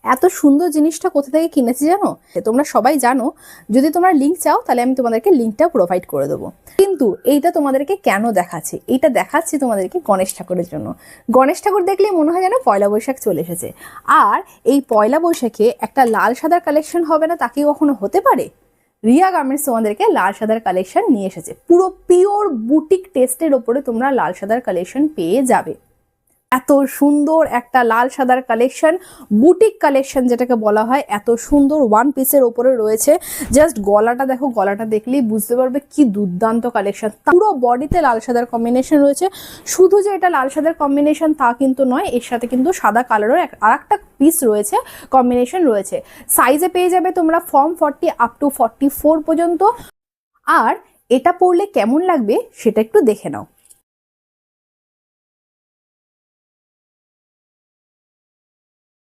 এত সুন্দর জিনিসটা কোথা থেকে কিনেছি জানো? তোমরা সবাই জানো। যদি তোমরা লিঙ্ক চাও তাহলে আমি তোমাদেরকে লিঙ্কটা প্রোভাইড করে দেবো। কিন্তু এইটা তোমাদেরকে কেন দেখাচ্ছি? এইটা দেখাচ্ছি তোমাদেরকে গণেশ ঠাকুরের জন্য। গণেশ ঠাকুর দেখলে মনে হয় যেন পয়লা বৈশাখ চলে এসেছে। আর এই পয়লা বৈশাখে একটা লাল সাদার কালেকশন হবে না, তা কি কখনো হতে পারে? রিয়া গার্মেন্টস তোমাদেরকে লাল সাদার কালেকশন নিয়ে এসেছে। পুরো পিওর বুটিক টেস্টের ওপরে তোমরা লাল সাদার কালেকশন পেয়ে যাবে। এত সুন্দর একটা লাল সাদার কালেকশন, বুটিক কালেকশন যেটাকে বলা হয়, এত সুন্দর ওয়ান পিসের ওপরে রয়েছে। জাস্ট গলাটা দেখো, গলাটা দেখলেই বুঝতে পারবে কি দুর্দান্ত কালেকশন। পুরো বডিতে লাল সাদার কম্বিনেশন রয়েছে। শুধু যে এটা লাল সাদার কম্বিনেশন তা কিন্তু নয়, এর সাথে কিন্তু সাদা কালারও আর একটা পিস রয়েছে, কম্বিনেশন রয়েছে। সাইজে পেয়ে যাবে তোমরা ফর্ম 40 আপ টু 44 পর্যন্ত। আর এটা পরলে কেমন লাগবে সেটা একটু দেখে নাও।